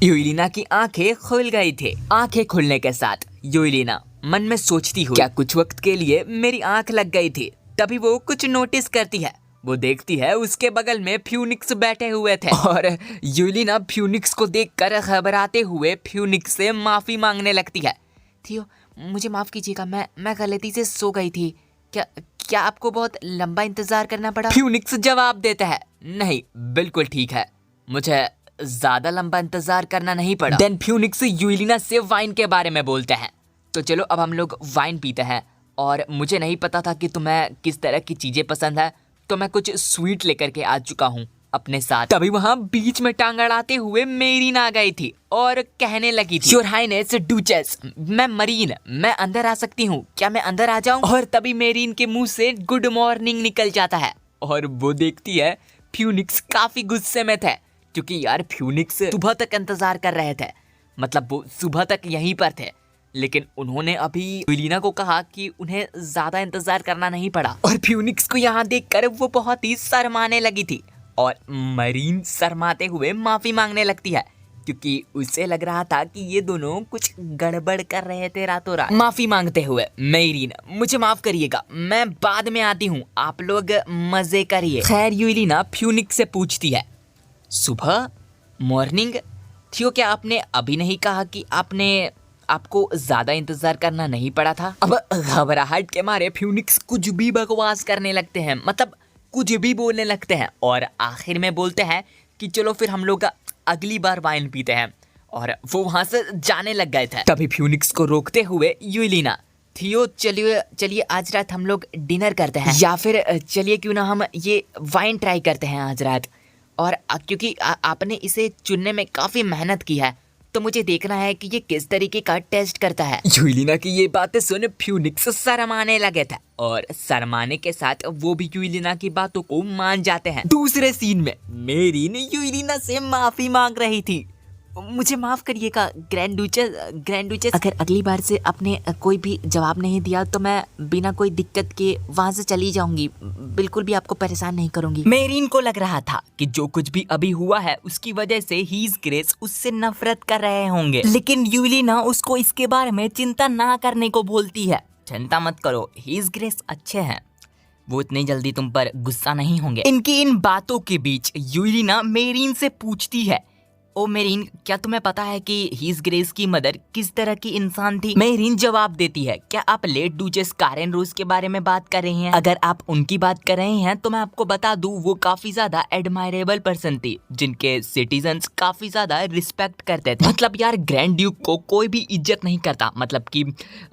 यूलिना की आंखें खुल गई थी। आंखें खुलने के साथ यूलिना मन में सोचती हुई, क्या कुछ वक्त के लिए मेरी आंख लग गई थी। तभी वो कुछ नोटिस करती है। वो देखती है उसके बगल में फ्यूनिक्स बैठे हुए थे और यूलिना फ्यूनिक्स को देखकर घबराते हुए फ्यूनिक्स से माफी मांगने लगती है। थियो, मुझे माफ कीजिएगा, मैं गलती से सो गई थी। क्या आपको बहुत लंबा इंतजार करना पड़ा? फ्यूनिक्स जवाब देता है, नहीं बिल्कुल ठीक है, मुझे ज्यादा लंबा इंतजार करना नहीं पड़ा। देन फ्यूनिक्स यूलिना से वाइन के बारे में बोलते हैं। तो चलो अब हम लोग वाइन पीते हैं। और मुझे नहीं पता था कि तुम्हें किस तरह की चीजें पसंद है, तो मैं कुछ स्वीट लेकर के आ चुका हूँ अपने साथ। तभी वहाँ बीच में टांग अड़ाते हुए मेरीन आ गई थी और कहने लगी थी, योर हाइनेस डूचेस, मैं मरीन, मैं अंदर आ सकती हूँ, क्या मैं अंदर आ जाऊँ? और तभी मेरीन के मुंह से गुड मॉर्निंग निकल जाता है और वो देखती है फ्यूनिक्स काफी गुस्से में थे, क्योंकि यार फ्यूनिक्स सुबह तक इंतजार कर रहे थे, मतलब वो सुबह तक यहीं पर थे, लेकिन उन्होंने अभी यूलिना को कहा कि उन्हें ज्यादा इंतजार करना नहीं पड़ा। और फ्यूनिक्स को यहाँ देखकर वो बहुत ही शर्माने लगी थी और मरीन शर्माते हुए माफी मांगने लगती है, क्योंकि उसे लग रहा था कि ये दोनों कुछ गड़बड़ कर रहे थे रातों रात। माफी मांगते हुए मेरीन, मुझे माफ करिएगा, मैं बाद में आती हूँ, आप लोग मजे करिए। खैर यूलिना फ्यूनिक्स से पूछती है, सुबह मॉर्निंग थियो, क्या आपने अभी नहीं कहा कि आपको ज्यादा इंतजार करना नहीं पड़ा था? अब घबराहट के मारे फ्यूनिक्स कुछ भी बकवास करने लगते हैं, मतलब कुछ भी बोलने लगते हैं और आखिर में बोलते हैं कि चलो फिर हम लोग अगली बार वाइन पीते हैं, और वो वहां से जाने लग गए थे। तभी फ्यूनिक्स को रोकते हुए यूलिना, थियो चलिए आज रात हम लोग डिनर करते हैं, या फिर चलिए क्यों ना हम ये वाइन ट्राई करते हैं आज रात, और क्योंकि आपने इसे चुनने में काफी मेहनत की है, तो मुझे देखना है कि ये किस तरीके का टेस्ट करता है। यूलिना की ये बातें सुन फ्यूनिक्स शर्माने लगे थे और शर्माने के साथ वो भी यूलिना की बातों को मान जाते हैं। दूसरे सीन में मेरीन यूलिना से माफी मांग रही थी, मुझे माफ करिएगा ग्रैंड डुचेस, अगर अगली बार से आपने कोई भी जवाब नहीं दिया तो मैं बिना कोई दिक्कत के वहाँ से चली जाऊंगी, बिल्कुल भी आपको परेशान नहीं करूंगी। मेरीन को लग रहा था कि जो कुछ भी अभी हुआ है उसकी वजह से हीज ग्रेस उससे नफरत कर रहे होंगे, लेकिन यूलिना उसको इसके बारे में चिंता ना करने को बोलती है। चिंता मत करो, हीज ग्रेस अच्छे हैं, वो इतनी जल्दी तुम पर गुस्सा नहीं होंगे। इनकी इन बातों के बीच यूलिना मेरीन से पूछती है, ओ मेरीन, क्या तुम्हें पता है कि हीज ग्रेस की मदर किस तरह की इंसान थी? मेरीन जवाब देती है, क्या आप लेट डूचेस कारेन रोज के बारे में बात कर रही हैं? अगर आप उनकी बात कर रहे हैं तो मैं आपको बता दूं, वो काफी ज्यादा एडमायरेबल पर्सन थी, जिनके सिटीजन्स काफी ज्यादा रिस्पेक्ट करते थे। मतलब यार ग्रैंड ड्यूक को कोई भी इज्जत नहीं करता, मतलब कि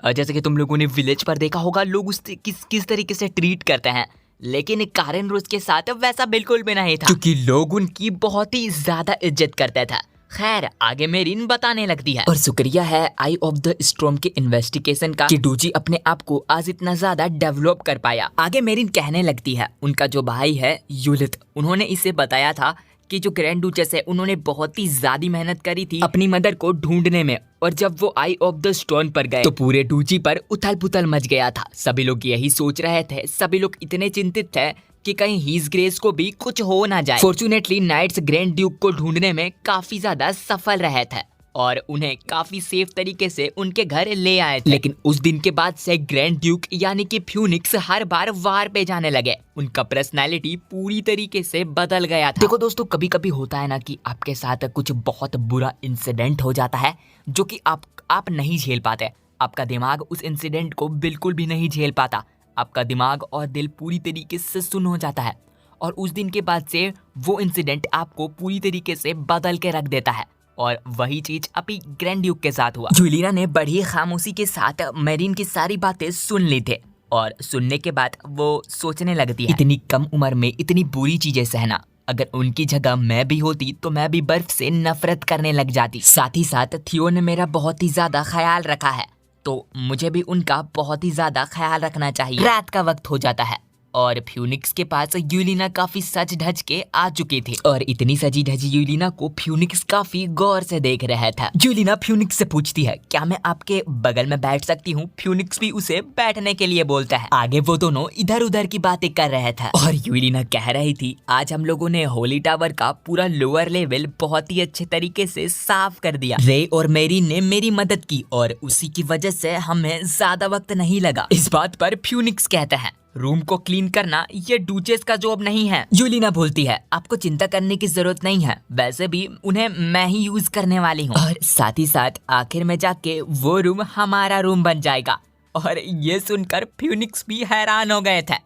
जैसे कि तुम लोगों ने विलेज पर देखा होगा लोग उससे किस तरीके से ट्रीट करते हैं, लेकिन कारेन रोज के साथ वैसा बिल्कुल भी नहीं था, क्योंकि लोग उनकी बहुत ही ज्यादा इज्जत करते थे। खैर आगे मेरीन बताने लगती है, और शुक्रिया है आई ऑफ द स्टॉर्म के इन्वेस्टिगेशन का कि डूजी अपने आप को आज इतना ज्यादा डेवलप कर पाया। आगे मेरीन कहने लगती है, उनका जो भाई है यूलिथ, उन्होंने इसे बताया था कि जो ग्रैंड डूचेस है उन्होंने बहुत ही ज्यादा मेहनत करी थी अपनी मदर को ढूंढने में, और जब वो आई ऑफ द स्टोन पर गए तो पूरे डूजी पर उथल पुथल मच गया था। सभी लोग यही सोच रहे थे, सभी लोग इतने चिंतित थे कि कहीं हीज ग्रेस को भी कुछ हो ना जाए। फॉर्चुनेटली नाइट्स ग्रैंड ड्यूक को ढूंढने में काफी ज्यादा सफल रहे थे और उन्हें काफी सेफ तरीके से उनके घर ले आए थे। लेकिन उस दिन के बाद से ग्रैंड ड्यूक यानी कि फ्यूनिक्स हर बार वार पे जाने लगे, उनका पर्सनालिटी पूरी तरीके से बदल गया था। देखो दोस्तों, कभी कभी होता है ना कि आपके साथ कुछ बहुत बुरा इंसिडेंट हो जाता है जो कि आप नहीं झेल पाते, आपका दिमाग उस इंसिडेंट को बिल्कुल भी नहीं झेल पाता, आपका दिमाग और दिल पूरी तरीके से सुन्न हो जाता है, और उस दिन के बाद से वो इंसिडेंट आपको पूरी तरीके से बदल के रख देता है। और वही चीज अभी ग्रैंड ड्यूक के साथ हुआ। यूलिना ने बड़ी खामोशी के साथ मेरीन की सारी बातें सुन ली थी, और सुनने के बाद वो सोचने लगती है, इतनी कम उम्र में इतनी बुरी चीजें सहना, अगर उनकी जगह मैं भी होती तो मैं भी बर्फ से नफरत करने लग जाती। साथ ही साथ थियो ने मेरा बहुत ही ज्यादा ख्याल रखा है, तो मुझे भी उनका बहुत ही ज्यादा ख्याल रखना चाहिए। रात का वक्त हो जाता है और फ्यूनिक्स के पास यूलिना काफी सज धज के आ चुकी थी और इतनी सजी धजी यूलिना को फ्यूनिक्स काफी गौर से देख रहा था। यूलिना फ्यूनिक्स से पूछती है, क्या मैं आपके बगल में बैठ सकती हूँ? फ्यूनिक्स भी उसे बैठने के लिए बोलता है। आगे वो दोनों इधर उधर की बातें कर रहे थे और यूलिना कह रही थी, आज हम लोगों ने होली टावर का पूरा लोअर लेवल बहुत ही अच्छे तरीके से साफ कर दिया। रे और मेरी ने मेरी मदद की और उसी की वजह से हमें ज्यादा वक्त नहीं लगा। इस बात पर फ्यूनिक्स कहता है, रूम को क्लीन करना ये डूचेस का जॉब नहीं है। यूलिना बोलती है, आपको चिंता करने की जरूरत नहीं है, वैसे भी उन्हें मैं ही यूज करने वाली हूँ और साथ ही साथ आखिर में जाके वो रूम हमारा रूम बन जाएगा। और ये सुनकर फ्यूनिक्स भी हैरान हो गए थे।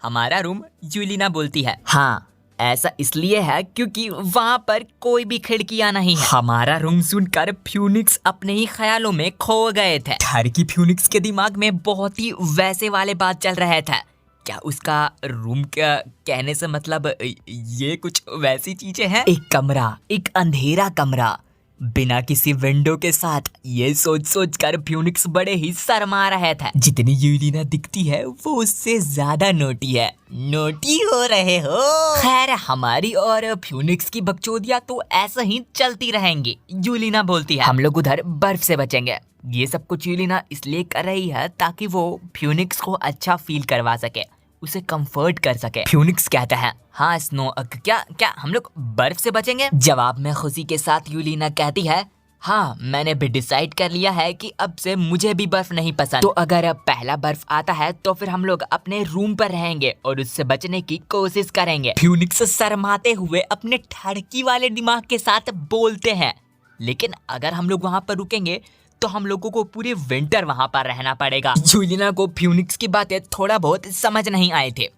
हमारा रूम? यूलिना बोलती है, हाँ ऐसा इसलिए है क्योंकि वहाँ पर कोई भी खिड़कियाँ नहीं है। हमारा रूम सुनकर फ्यूनिक्स अपने ही ख्यालों में खो गए थे। डर की फ्यूनिक्स के दिमाग में बहुत ही वैसे वाले बात चल रहे थे। क्या उसका रूम का कहने से मतलब ये कुछ वैसी चीजें हैं? एक कमरा, एक अंधेरा कमरा बिना किसी विंडो के साथ। ये सोच सोच कर फ्यूनिक्स बड़े ही शर्मा रहे थे। जितनी यूलिना दिखती है वो उससे ज्यादा नोटी है। नोटी हो रहे हो? खैर हमारी और फ्यूनिक्स की बकचोदियां तो ऐसे ही चलती रहेंगी। यूलिना बोलती है, हम लोग उधर बर्फ से बचेंगे। ये सब कुछ यूलिना इसलिए कर रही है ताकि वो फ्यूनिक्स को अच्छा फील करवा सके, उसे कंफर्ट कर सके। फ्यूनिक्स कहता है, हाँ स्नो, क्या हम लोग बर्फ से बचेंगे? जवाब में खुशी के साथ यूलिना कहती है, हाँ मैंने भी डिसाइड कर लिया है कि अब से मुझे भी बर्फ नहीं पसंद। तो अगर पहला बर्फ आता है तो फिर हम लोग अपने रूम पर रहेंगे और उससे बचने की कोशिश करेंगे। फ्यूनिक्स शर्माते हुए अपने ठड़की वाले दिमाग के साथ बोलते हैं, लेकिन अगर हम लोग वहाँ पर रुकेंगे तो हम लोगों को पूरे विंटर वहाँ पर रहना पड़ेगा। यूलिना को फ्यूनिक्स की बातें थोड़ा बहुत समझ नहीं आए थे।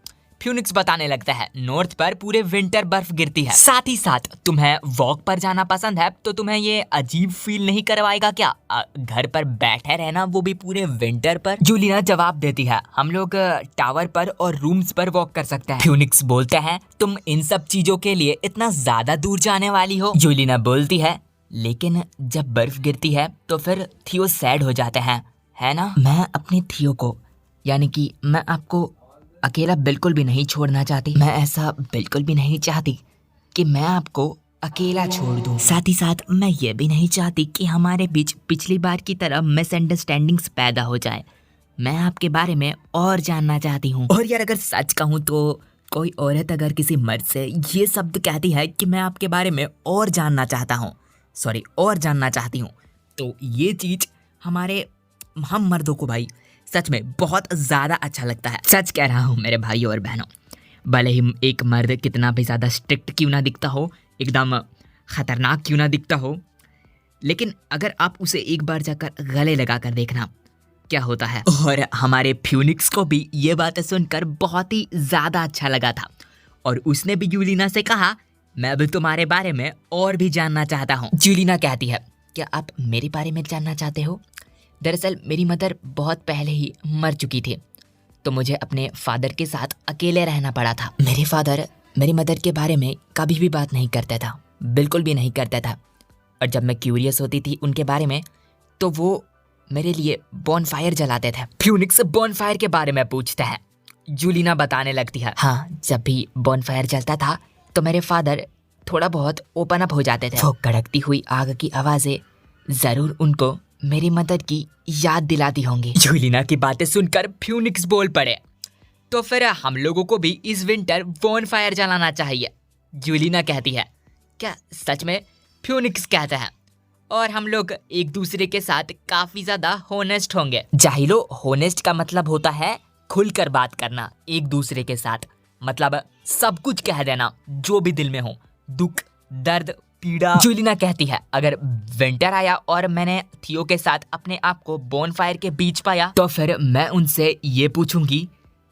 फ्यूनिक्स बताने लगता है, नॉर्थ पर पूरे विंटर बर्फ गिरती है, साथ ही साथ तुम्हें वॉक पर जाना पसंद है तो तुम्हें ये अजीब फील नहीं करवाएगा क्या घर पर बैठे रहना, वो भी पूरे विंटर पर? यूलिना जवाब देती है, हम लोग टावर पर और रूम्स पर वॉक कर सकते हैं। फ्यूनिक्स बोलता है, तुम इन सब चीजों के लिए इतना ज्यादा दूर जाने वाली हो? यूलिना बोलती है, लेकिन जब बर्फ गिरती है तो फिर थियो सैड हो जाते हैं, है ना? मैं अपनी थियो को, यानी कि मैं आपको अकेला बिल्कुल भी नहीं छोड़ना चाहती। मैं ऐसा बिल्कुल भी नहीं चाहती कि मैं आपको अकेला छोड़ दूं। साथ ही साथ मैं ये भी नहीं चाहती कि हमारे बीच पिछली बार की तरह मिसअंडरस्टैंडिंग्स पैदा हो जाए। मैं आपके बारे में और जानना चाहती हूँ। और यार अगर सच कहूँ तो कोई औरत अगर किसी मर्द से ये शब्द कहती है कि मैं आपके बारे में और जानना चाहती हूँ, तो ये चीज हम मर्दों को भाई सच में बहुत ज्यादा अच्छा लगता है। सच कह रहा हूँ मेरे भाइयों और बहनों, भले ही एक मर्द कितना भी ज्यादा स्ट्रिक्ट क्यों ना दिखता हो, एकदम खतरनाक क्यों ना दिखता हो, लेकिन अगर आप उसे एक बार जाकर गले लगा कर देखना क्या होता है। और हमारे फ्यूनिक्स को भी ये बातें सुनकर बहुत ही ज्यादा अच्छा लगा था और उसने भी यूलिना से कहा, मैं भी तुम्हारे बारे में और भी जानना चाहता हूँ। यूलिना कहती है, क्या आप मेरे बारे में जानना चाहते हो? दरअसल मेरी मदर बहुत पहले ही मर चुकी थी, तो मुझे अपने फादर के साथ अकेले रहना पड़ा था। मेरे फादर मेरी मदर के बारे में कभी भी बात नहीं करता था, बिल्कुल भी नहीं करता था। और जब मैं क्यूरियस होती थी उनके बारे में तो वो मेरे लिए बॉनफायर जलाते थे। फ्यूनिक्स बॉनफायर के बारे में पूछता है। यूलिना बताने लगती है, हाँ जब भी बॉनफायर जलता था तो मेरे फादर थोड़ा बहुत ओपन अप हो जाते थे। वो कड़कती हुई आग की आवाजें जरूर उनको मेरी मदद की याद दिलाती होंगी। यूलिना की बातें सुनकर फ्यूनिक्स बोल पड़े, तो फिर हम लोगों को भी इस विंटर बॉनफायर जलाना चाहिए। यूलिना कहती है, क्या सच में? फ्यूनिक्स कहता है, और हम लोग एक दूसरे के साथ काफी ज्यादा होनेस्ट होंगे। जाहिलो, होनेस्ट का मतलब होता है खुलकर बात करना एक दूसरे के साथ, मतलब सब कुछ कह देना जो भी दिल में हो, दुख, दर्द, पीड़ा। यूलिना कहती है, अगर विंटर आया और मैंने थियो के साथ अपने आप को बॉनफायर के बीच पाया तो फिर मैं उनसे ये पूछूंगी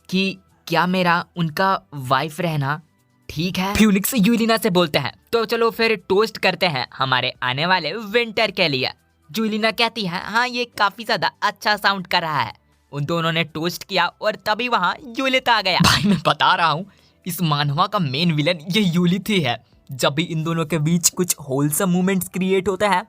कि क्या मेरा उनका वाइफ रहना ठीक है? फ्यूनिक्स यूलिना से बोलते हैं, तो चलो फिर टोस्ट करते हैं हमारे आने वाले विंटर के लिए। यूलिना कहती है, हाँ ये काफी ज्यादा अच्छा साउंड कर रहा है। उन दोनों ने टोस्ट किया और तभी वहाँ यूलित आ गया। भाई मैं बता रहा हूँ, इस मानवा का मेन विलन ये यूलित ही है। जब भी इन दोनों के बीच कुछ होलसम मोमेंट्स क्रिएट होता है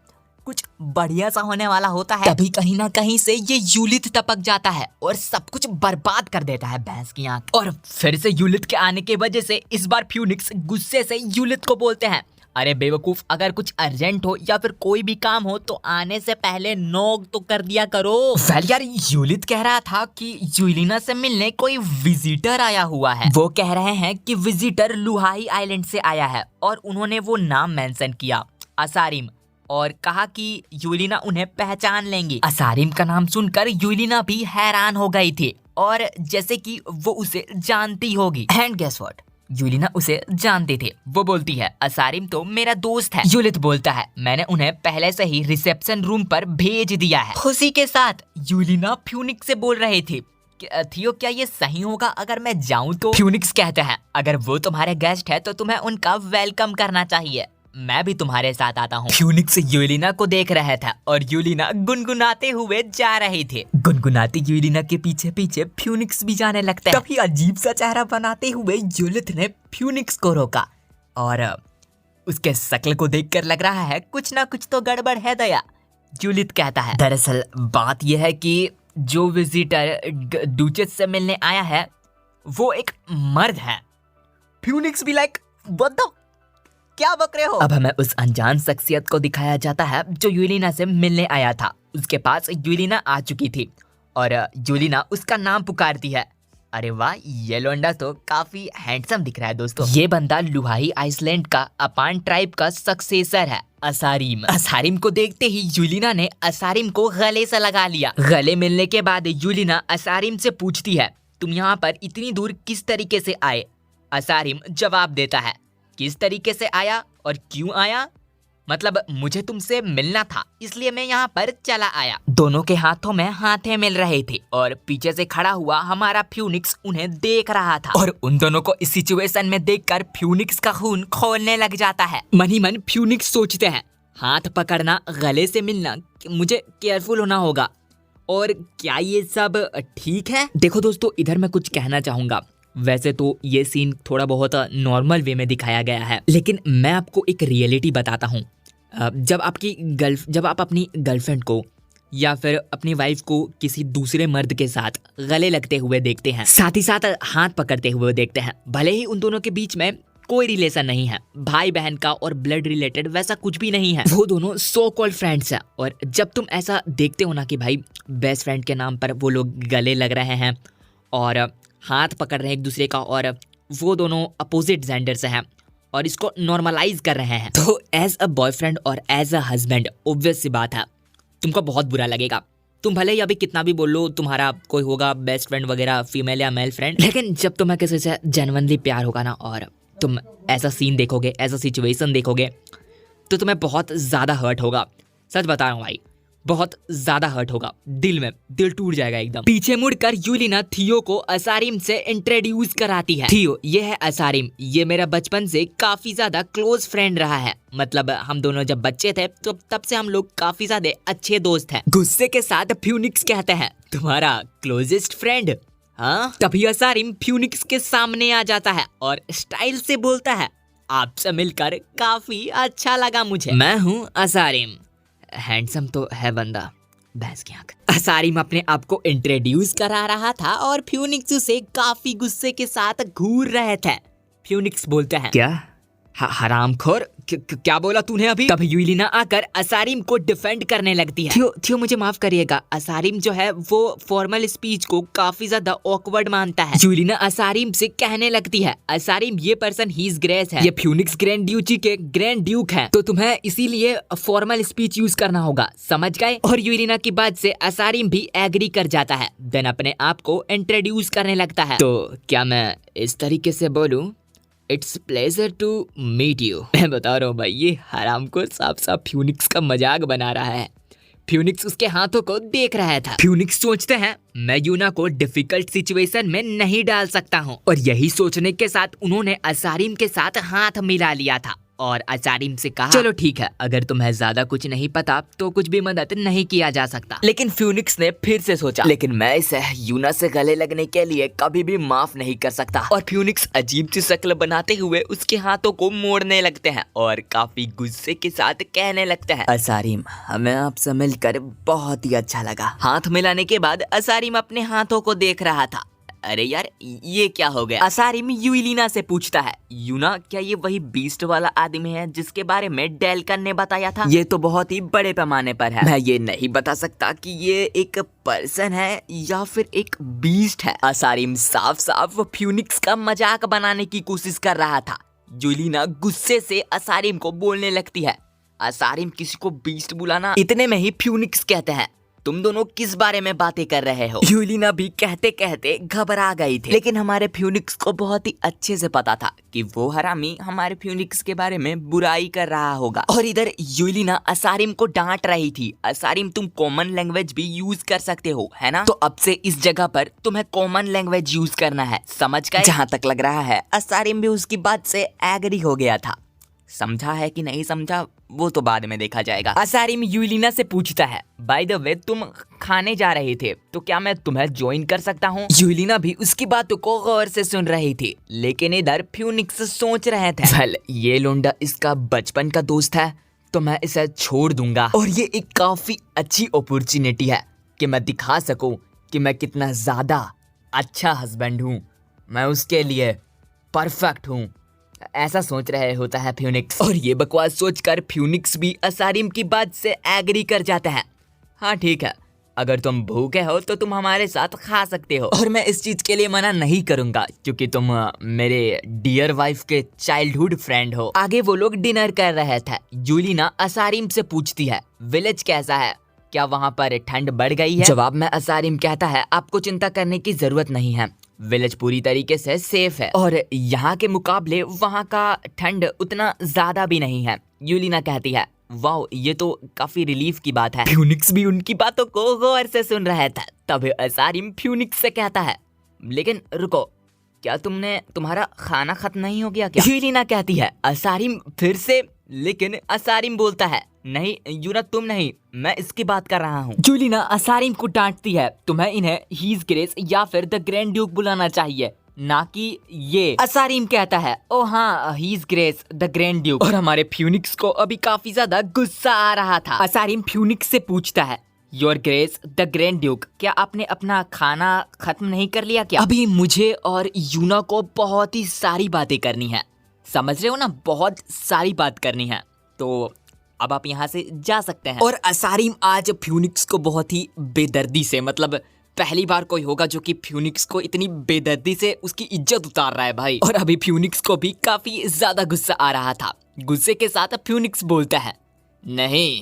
कुछ बढ़िया सा होने वाला होता है, तभी कहीं ना कहीं से ये यूलित टपक जाता है और सब कुछ बर्बाद कर देता है भैंस की आंख। और फिर से यूलित के आने की वजह से इस बार फ्यूनिक्स गुस्से से यूलित को बोलते हैं, अरे बेवकूफ, अगर कुछ अर्जेंट हो या फिर कोई भी काम हो तो आने से पहले नॉक तो कर दिया करो। वेल यार, यूलित कह रहा था कि यूलिना से मिलने कोई विजिटर आया हुआ है। वो कह रहे हैं कि विजिटर लुहाई आइलैंड से आया है और उन्होंने वो नाम मेंशन किया, असारिम, और कहा कि यूलिना उन्हें पहचान लेंगी। असारिम का नाम सुनकर यूलिना भी हैरान हो गई थी और जैसे कि वो उसे जानती होगी। एंड गेस व्हाट, यूलिना उसे जानती थी। वो बोलती है, असारिम तो मेरा दोस्त है। यूलित बोलता है, मैंने उन्हें पहले से ही रिसेप्शन रूम पर भेज दिया है। खुशी के साथ यूलिना फ्यूनिक्स से बोल रही थी, थियो क्या ये सही होगा अगर मैं जाऊं तो? फ्यूनिक्स कहते हैं, अगर वो तुम्हारे गेस्ट है तो तुम्हें उनका वेलकम करना चाहिए, मैं भी तुम्हारे साथ आता हूँ। फ्यूनिक्स यूलिना को देख रहा था और यूलिना गुनगुनाते हुए जा रही थी। गुनगुनाती यूलिना के पीछे पीछे फ्यूनिक्स भी जाने लगता है। तभी अजीब सा चेहरा बनाते हुए यूलित ने फ्यूनिक्स को रोका और उसके शक्ल को देखकर लग रहा है कुछ ना कुछ तो गड़बड़ है दया। यूलित कहता है, दरअसल बात यह है कि जो विजिटर डुचेस से मिलने आया है वो एक मर्द है। फ्यूनिक्स भी लाइक, व्हाट द, क्या बक रहे हो? अब हमें उस अनजान शख्सियत को दिखाया जाता है जो यूलिना से मिलने आया था। उसके पास यूलिना आ चुकी थी और यूलिना उसका नाम पुकारती है। अरे वाह, ये लोंडा तो काफी हैंडसम दिख रहा है दोस्तों। ये बंदा लुहाई आइसलैंड का अपान ट्राइब का सक्सेसर है, असारिम। असारिम को देखते ही यूलिना ने असारिम को गले से लगा लिया। गले मिलने के बाद यूलिना असारिम से पूछती है, तुम यहाँ पर इतनी दूर किस तरीके से आए? असारिम जवाब देता है, किस तरीके से आया और क्यों आया? मतलब मुझे तुमसे मिलना था, इसलिए मैं यहाँ पर चला आया। दोनों के हाथों में हाथे मिल रहे थे और पीछे से खड़ा हुआ हमारा फ्यूनिक्स उन्हें देख रहा था और उन दोनों को इस सिचुएशन में देखकर फ्यूनिक्स का खून खौलने लग जाता है। मन ही मन फ्यूनिक्स सोचते हैं, हाथ पकड़ना, गले से मिलना, मुझे केयरफुल होना होगा। और क्या ये सब ठीक है? देखो दोस्तों, इधर मैं कुछ कहना चाहूंगा। वैसे तो ये सीन थोड़ा बहुत नॉर्मल वे में दिखाया गया है, लेकिन मैं आपको एक रियलिटी बताता हूँ। जब आप अपनी गर्लफ्रेंड को या फिर अपनी वाइफ को किसी दूसरे मर्द के साथ गले लगते हुए देखते हैं, साथ ही साथ हाथ पकड़ते हुए देखते हैं, भले ही उन दोनों के बीच में कोई रिलेशन नहीं है, भाई बहन का और ब्लड रिलेटेड वैसा कुछ भी नहीं है, वो दोनों सो कॉल्ड फ्रेंड्स हैं, और जब तुम ऐसा देखते हो ना कि भाई बेस्ट फ्रेंड के नाम पर वो लोग गले लग रहे हैं और हाथ पकड़ रहे हैं एक दूसरे का और वो दोनों अपोजिट जेंडर से हैं और इसको नॉर्मलाइज कर रहे हैं, तो एज अ बॉयफ्रेंड और एज अ हस्बैंड ऑब्वियस सी बात है तुमको बहुत बुरा लगेगा। तुम भले ही अभी कितना भी बोल लो तुम्हारा कोई होगा बेस्ट फ्रेंड वगैरह, फीमेल या मेल फ्रेंड, लेकिन जब तुम्हें किसी से जेन्युइनली प्यार होगा ना और तुम ऐसा सीन देखोगे, ऐसा सिचुएशन देखोगे, तो तुम्हें बहुत ज्यादा हर्ट होगा। सच बता रहा हूँ भाई, बहुत ज्यादा हर्ट होगा, दिल टूट जाएगा एकदम। पीछे मुड़कर यूलिना थियो को असारिम से इंट्रोड्यूस कराती है। थियो, ये है असारिम, ये मेरा बचपन से काफी ज्यादा क्लोज फ्रेंड रहा है। मतलब हम दोनों जब बच्चे थे तो तब से हम लोग काफी ज्यादा अच्छे दोस्त हैं। गुस्से के साथ फ्यूनिक्स कहते हैं, तुम्हारा क्लोजेस्ट फ्रेंड? हाँ। तभी असारिम फ्यूनिक्स के सामने आ जाता है और स्टाइल से बोलता है, आपसे मिलकर काफी अच्छा लगा मुझे, मैं हूँ असारिम। हैंडसम तो है बंदा, भैंस की आंख। असारिम अपने आप को इंट्रोड्यूस करा रहा था और फ्यूनिक्स उसे काफी गुस्से के साथ घूर रहे थे। फ्यूनिक्स बोलता है, क्या हरामखोर, क्या बोला तूने अभी? तब यूलिना आकर असारिम को डिफेंड करने लगती है। थियो मुझे माफ करिएगा, असारिम जो है वो फॉर्मल स्पीच को काफी ज्यादा ऑकवर्ड मानता है। यूलिना असारिम से कहने लगती है, असारिम ये पर्सन हीज ग्रेस है, ये फ्यूनिक्स ग्रैंड ड्यूची के ग्रैंड ड्यूक है, तो तुम्हें इसीलिए फॉर्मल स्पीच यूज करना होगा, समझ गए? और यूलिना की बात से असारिम भी एग्री कर जाता है, देन अपने आप को इंट्रोड्यूस करने लगता है। तो क्या मैं इस तरीके से बोलूं, it's pleasure to meet you. मैं बता रहा हूँ भाई, ये हराम को साफ साफ फ्यूनिक्स का मजाक बना रहा है। फ्यूनिक्स उसके हाथों को देख रहा था। फ्यूनिक्स सोचते हैं, मैं यूना को डिफिकल्ट सिचुएशन में नहीं डाल सकता हूँ, और यही सोचने के साथ उन्होंने असारिम के साथ हाथ मिला लिया था और असारिम से कहा, चलो ठीक है, अगर तुम्हें ज्यादा कुछ नहीं पता तो कुछ भी मदद नहीं किया जा सकता। लेकिन फ्यूनिक्स ने फिर से सोचा, लेकिन मैं इसे यूना से गले लगने के लिए कभी भी माफ नहीं कर सकता। और फ्यूनिक्स अजीब सी शक्ल बनाते हुए उसके हाथों को मोड़ने लगते हैं और काफी गुस्से के साथ कहने लगते हैं, असारिम, हमें आपसे मिलकर बहुत ही अच्छा लगा। हाथ मिलाने के बाद असारिम अपने हाथों को देख रहा था। अरे यार, ये क्या हो गया? असारिम यूलिना से पूछता है, यूना, क्या ये वही बीस्ट वाला आदमी है जिसके बारे में डेल्कन ने बताया था? ये तो बहुत ही बड़े पैमाने पर है। मैं ये नहीं बता सकता कि ये एक पर्सन है या फिर एक बीस्ट है। असारिम साफ साफ फ्यूनिक्स का मजाक बनाने की कोशिश कर रहा था। यूलिना गुस्से से असारिम को बोलने लगती है, असारिम, किसी को बीस्ट बुलाना। इतने में ही फ्यूनिक्स कहते हैं, तुम दोनों किस बारे में बातें कर रहे हो? यूलिना भी कहते कहते घबरा गई थी, लेकिन हमारे फ्यूनिक्स को बहुत ही अच्छे से पता था कि वो हरामी हमारे फ्यूनिक्स के बारे में बुराई कर रहा होगा। और इधर यूलिना असारिम को डांट रही थी, असारिम, तुम कॉमन लैंग्वेज भी यूज कर सकते हो, है ना? तो अब से इस जगह पर तुम्हें कॉमन लैंग्वेज यूज करना है, समझ गए? जहाँ तक लग रहा है असारिम भी उसकी बात से एग्री हो गया था। समझा है कि नहीं समझा वो तो बाद में देखा जाएगा। असारिम यूलिना से पूछता है, बाय द वे, तुम खाने जा रहे थे तो क्या मैं तुम्हें ज्वाइन कर सकता हूँ? यूलिना भी उसकी बातों को गौर से सुन रही थी, लेकिन इधर फ्यूनिक्स सोच रहे थे, वेल, ये लोंडा इसका बचपन का दोस्त है तो मैं इसे छोड़ दूंगा, और ये एक काफी अच्छी अपॉर्चुनिटी है कि मैं दिखा सकूं कि मैं कितना ज्यादा अच्छा हस्बैंड हूँ, मैं उसके लिए परफेक्ट हूँ। ऐसा सोच रहे होता है फ्यूनिक्स, और ये बकवास सोचकर फ्यूनिक्स भी असारिम की बात से एग्री कर जाता है। हाँ ठीक है, अगर तुम भूखे हो तो तुम हमारे साथ खा सकते हो, और मैं इस चीज के लिए मना नहीं करूंगा क्योंकि तुम मेरे डियर वाइफ के चाइल्डहुड फ्रेंड हो। आगे वो लोग डिनर कर रहे थे। यूलिना असारिम से पूछती है, विलेज कैसा है, क्या वहाँ पर ठंड बढ़ गई है? जवाब में असारिम कहता है, आपको चिंता करने की जरूरत नहीं है, विलेज पूरी तरीके से सेफ है और यहाँ के मुकाबले वहाँ का ठंड उतना ज्यादा भी नहीं है। यूलिना कहती है, वाह, ये तो काफी रिलीफ की बात है। फ्यूनिक्स भी उनकी बातों को गौर से सुन रहा था। तब असारिम फ्यूनिक्स से कहता है, लेकिन रुको, क्या तुम्हारा खाना खत्म नहीं हो गया क्या? यूलिना कहती है, असारिम फिर से, लेकिन असारिम बोलता है, नहीं यूना, तुम नहीं, मैं इसकी बात कर रहा हूँ। यूलिना असारिम को डांटती है, तुम्हें इन्हें हीज ग्रेस या फिर द ग्रैंड ड्यूक बुलाना चाहिए, ना कि ये। असारिम कहता है, ओ हाँ, his grace the grand duke. और हमारे फ्यूनिक्स को अभी काफी ज्यादा गुस्सा आ रहा था। असारिम फ्यूनिक्स से पूछता है, your grace the grand Duke, क्या आपने अपना खाना खत्म नहीं कर लिया क्या? अभी मुझे और यूना को बहुत ही सारी बातें करनी है, समझ रहे हो ना, बहुत सारी बात करनी है, तो अब आप यहाँ से जा सकते हैं। और असारिम आज फ्यूनिक्स को बहुत ही बेदर्दी से, मतलब पहली बार कोई होगा जो कि फ्यूनिक्स को इतनी बेदर्दी से उसकी इज्जत उतार रहा है भाई। और अभी फ्यूनिक्स को भी काफी ज्यादा गुस्सा आ रहा था। गुस्से के साथ फ्यूनिक्स बोलता है, नहीं,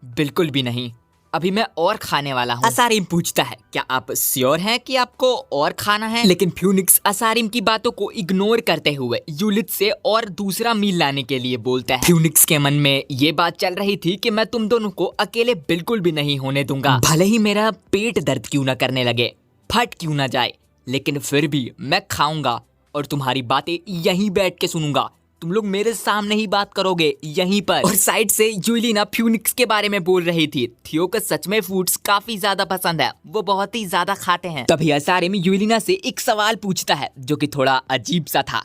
बिल्कुल भी नहीं, अभी मैं और खाने वाला हूँ। असारिम पूछता है, क्या आप श्योर हैं कि आपको और खाना है? लेकिन फ्यूनिक्स असारिम की बातों को इग्नोर करते हुए यूलिट से और दूसरा मील लाने के लिए बोलता है। फ्यूनिक्स के मन में ये बात चल रही थी कि मैं तुम दोनों को अकेले बिल्कुल भी नहीं होने दूंगा, भले ही मेरा पेट दर्द क्यों ना करने लगे, फट क्यों ना जाए, लेकिन फिर भी मैं खाऊंगा और तुम्हारी बातें यहीं बैठ के सुनूंगा। तुम लोग मेरे सामने ही बात करोगे यहीं पर। और साइड से यूलिना फ्यूनिक्स के बारे में बोल रही थी, थियो को सच में फूड्स काफी ज्यादा पसंद है, वो बहुत ही ज्यादा खाते हैं। तभी असारिम यूलिना से एक सवाल पूछता है जो कि थोड़ा अजीब सा था।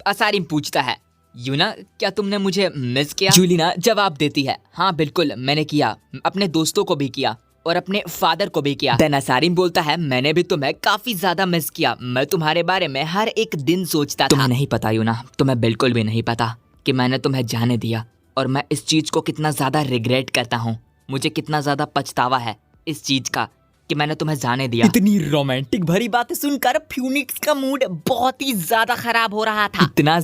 असारिम पूछता है, यूना, क्या तुमने मुझे मिस किया? यूलिना जवाब देती है, हाँ बिल्कुल मैंने किया, अपने दोस्तों को भी किया और अपने फादर को भी किया। देन असारिम बोलता है, मैंने भी तुम्हें काफी ज्यादा मिस किया, मैं तुम्हारे बारे में हर एक दिन सोचता था। तुम्हें नहीं पता यूना, तुम्हें बिल्कुल भी नहीं पता कि मैंने तुम्हें जाने दिया और मैं इस चीज को कितना ज्यादा रिग्रेट करता हूँ, मुझे कितना ज्यादा पछतावा है इस चीज का कि मैंने तुम्हें जाने दिया। इतनी रोमांटिक भरी बातें सुनकर फ्यूनिक्स का मूड बहुत ही ज्यादा खराब हो रहा था। इतना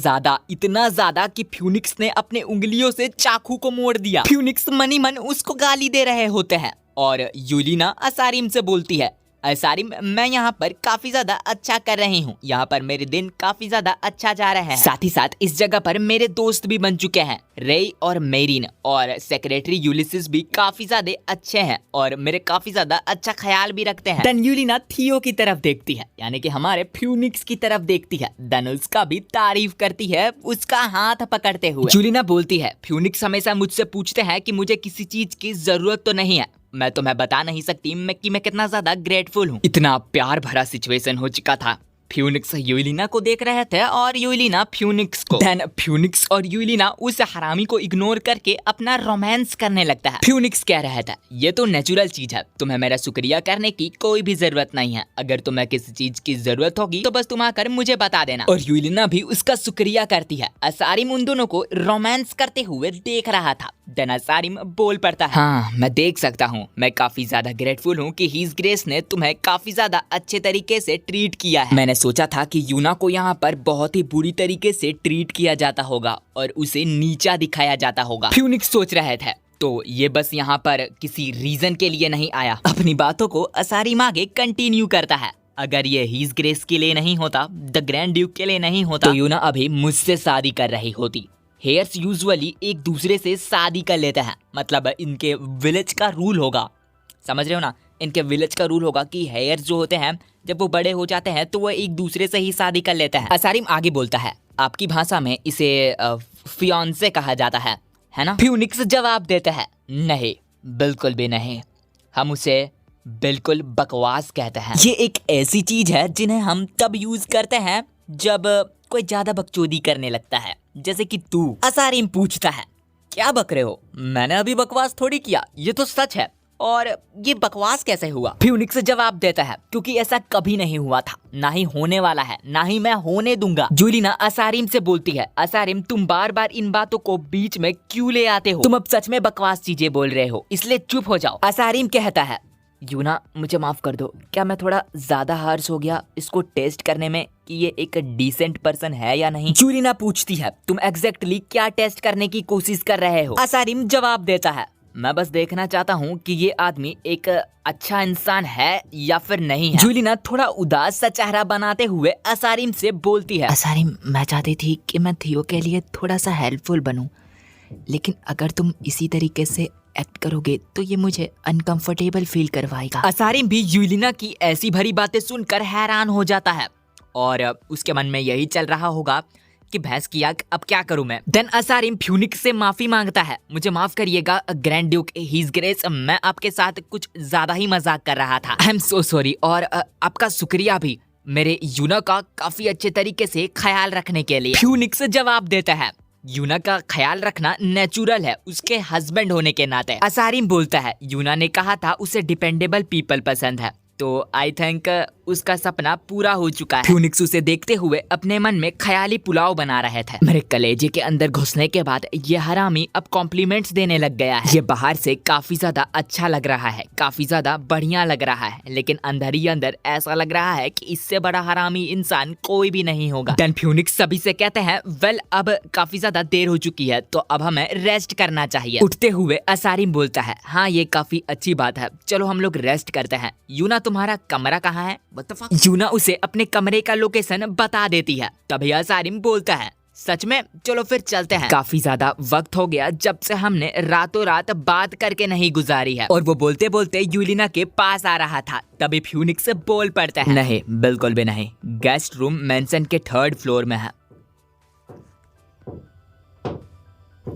ज्यादा कि फ्यूनिक्स ने अपने उंगलियों से चाकू को मोड़ दिया। फ्यूनिक्स मनी मन उसको गाली दे रहे होते हैं और यूलिना असारिम से बोलती है, सारी मैं यहाँ पर काफी ज्यादा अच्छा कर रही हूँ, यहाँ पर मेरे दिन काफी ज्यादा अच्छा जा रहे हैं। साथ ही साथ इस जगह पर मेरे दोस्त भी बन चुके हैं, रेई और मेरिन, और सेक्रेटरी यूलिसिस भी काफी ज्यादा अच्छे हैं और मेरे काफी ज्यादा अच्छा ख्याल भी रखते हैं। देन यूलिना थियो की तरफ देखती है, यानी कि हमारे फ्यूनिक्स की तरफ देखती है। देन उसका भी तारीफ करती है उसका हाथ पकड़ते हुए। यूलिना बोलती है, फ्यूनिक्स हमेशा मुझसे पूछते हैं कि मुझे किसी चीज की जरूरत तो नहीं है, मैं तुम्हें बता नहीं सकती कि मैं कितना ज्यादा ग्रेटफुल हूँ। इतना प्यार भरा सिचुएशन हो चुका था। फ्यूनिक्स यूलिना को देख रहे थे और यूलिना फ्यूनिक्स को। देन फ्यूनिक्स और यूलिना उस हरामी को इग्नोर करके अपना रोमांस करने लगता है। फ्यूनिक्स कह रहा था, ये तो नेचुरल चीज है, तुम्हें मेरा शुक्रिया करने की कोई भी जरूरत नहीं है, अगर तुम्हें किसी चीज की जरूरत होगी तो बस तुम आकर मुझे बता देना। और यूलिना भी उसका शुक्रिया करती है। असारिम उन दोनों को रोमांस करते हुए देख रहा था। देन असारिम बोल पड़ता है, हाँ मैं देख सकता हूँ, मैं काफी ज्यादा ग्रेटफुल हूँ कि हीज ग्रेस ने तुम्हें काफी ज्यादा अच्छे तरीके से ट्रीट किया है। मैंने सोचा था कि यूना को यहाँ पर बहुत ही बुरी तरीके से ट्रीट किया जाता होगा और उसे नीचा दिखाया जाता होगा। फ्यूनिक्स सोच रहे थे, तो ये बस यहाँ पर किसी रीजन के लिए नहीं आया। अपनी बातों को असारिम आगे कंटिन्यू करता है। अगर ये हीज ग्रेस के लिए नहीं होता, द ग्रैंड ड्यूक के लिए नहीं होता, तो यूना अभी मुझसे शादी कर रही होती। हेयर्स यूजुअली एक दूसरे से शादी कर लेते हैं, मतलब इनके विलेज का रूल होगा, समझ रहे हो ना, इनके विलेज का रूल होगा कि हेयर्स जो होते हैं जब वो बड़े हो जाते हैं तो वो एक दूसरे से ही शादी कर लेते हैं। असारिम आगे बोलता है, आपकी भाषा में इसे फियांसे कहा जाता है ना? फ्यूनिक्स जवाब देता है, नहीं बिल्कुल भी नहीं, हम उसे बिल्कुल बकवास कहते हैं। ये एक ऐसी चीज है जिन्हें हम तब यूज करते हैं जब कोई ज्यादा बकचोदी करने लगता है, जैसे कि तू। असारिम पूछता है, क्या बक रहे हो? मैंने अभी बकवास थोड़ी किया, ये तो सच है, और ये बकवास कैसे हुआ? फ्यूनिक्स जवाब देता है, क्योंकि ऐसा कभी नहीं हुआ था, ना ही होने वाला है, ना ही मैं होने दूंगा। यूलिना असारिम से बोलती है, असारिम तुम बार बार इन बातों को बीच में क्यों ले आते हो? तुम अब सच में बकवास चीजें बोल रहे हो, इसलिए चुप हो जाओ। असारिम कहता है, यूना मुझे माफ कर दो, क्या मैं थोड़ा ज्यादा हार्श हो गया इसको टेस्ट करने में कि ये एक डिसेंट पर्सन है या नहीं? यूलिना पूछती है, तुम एग्जैक्टली क्या टेस्ट करने की कोशिश कर रहे हो? असारिम जवाब देता है, मैं बस देखना चाहता हूँ कि ये आदमी एक अच्छा इंसान है या फिर नहीं है। यूलिना थोड़ा उदास सा चेहरा बनाते हुए असारिम से बोलती है, असारिम मैं चाहती थी कि मैं थियो के लिए थोड़ा सा हेल्पफुल बनूं, लेकिन अगर तुम इसी तरीके से एक्ट करोगे तो ये मुझे अनकंफर्टेबल फील करवाएगा। असारिम भी यूलिना की ऐसी भरी बातें सुनकर हैरान हो जाता है और उसके मन में यही चल रहा होगा कि भैंस की आग, अब क्या करूं मैं। देन असारिम फ्यूनिक्स से माफी मांगता है, मुझे माफ करिएगा ग्रैंड ड्यूक हीज ग्रेस, मैं आपके साथ कुछ ज्यादा ही मजाक कर रहा था, आई एम सो सॉरी, और आपका शुक्रिया भी मेरे यूना का काफी अच्छे तरीके से ख्याल रखने के लिए। फ्यूनिक्स जवाब देता है, यूना का ख्याल रखना नेचुरल है उसके हस्बैंड होने के नाते। असारिम बोलता है, यूना ने कहा था उसे डिपेंडेबल पीपल पसंद है, तो आई थिंक उसका सपना पूरा हो चुका है। फ्यूनिक्स उसे देखते हुए अपने मन में ख्याली पुलाव बना रहे थे। मेरे कलेजे के अंदर घुसने के बाद ये हरामी अब कॉम्प्लीमेंट्स देने लग गया है। ये बाहर से काफी ज्यादा अच्छा लग रहा है, काफी ज्यादा बढ़िया लग रहा है, लेकिन अंदर ही अंदर ऐसा लग रहा है कि इससे बड़ा हरामी इंसान कोई भी नहीं होगा। देन फ्यूनिक्स सभी से कहते हैं, वेल अब काफी ज्यादा देर हो चुकी है तो अब हमें रेस्ट करना चाहिए। उठते हुए असारिम बोलता है, हाँ ये काफी अच्छी बात है, चलो हम लोग रेस्ट करते हैं। यूना तुम्हारा कमरा कहाँ है? यूना उसे अपने कमरे का लोकेशन बता देती है। तभी असारिम बोलता है, सच में, चलो फिर चलते हैं। काफी ज्यादा वक्त हो गया जब से हमने रातों रात बात करके नहीं गुजारी है। और वो बोलते बोलते यूलिना के पास आ रहा था। तभी फ्यूनिक्स बोल पड़ता है, नहीं बिल्कुल भी नहीं, गेस्ट रूम मेंशन के 3rd फ्लोर में है।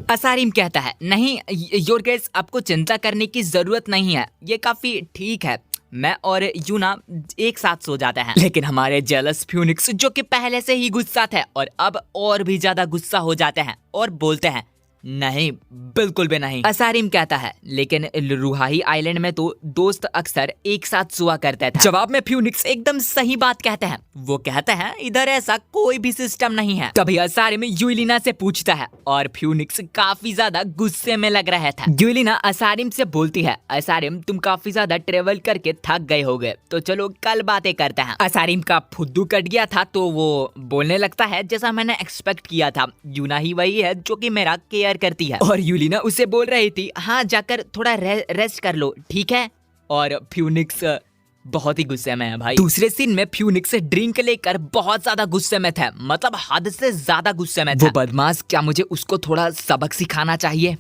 असारिम कहता है, नहीं योर गेस, आपको चिंता करने की जरूरत नहीं है, ये काफी ठीक है, मैं और यूना एक साथ सो जाते हैं। लेकिन हमारे जेलस फ्यूनिक्स जो कि पहले से ही गुस्सा थे और अब और भी ज्यादा गुस्सा हो जाते हैं और बोलते हैं, नहीं बिल्कुल भी नहीं। असारिम कहता है, लेकिन रुहाई आइलैंड में तो दोस्त अक्सर एक साथ सोया करते थे। जवाब में फ्यूनिक्स एकदम सही बात कहते हैं, वो कहते हैं इधर ऐसा कोई भी सिस्टम नहीं है। तभी असारिम यूलिना से पूछता है और फ्यूनिक्स काफी ज्यादा गुस्से में लग रहा था। यूलिना असारिम से बोलती है, असारिम तुम काफी ज्यादा ट्रेवल करके थक गए होगे, तो चलो कल बातें करते हैं। असारिम का फुद्दू कट गया था तो वो बोलने लगता है जैसा मैंने एक्सपेक्ट किया था, यूना ही वही है जो कि मेरा केयर करती है। और यूलिना उसे बोल रही थी, हाँ जाकर थोड़ा रेस्ट कर लो, ठीक है? और फ्यूनिक्स बहुत ही गुस्से में है भाई। दूसरे सीन में फ्यूनिक्स ड्रिंक लेकर बहुत ज्यादा गुस्से में था, मतलब हद से ज्यादा गुस्से में था। वो बदमाश, क्या मुझे उसको थोड़ा सबक सिखाना चाहिए?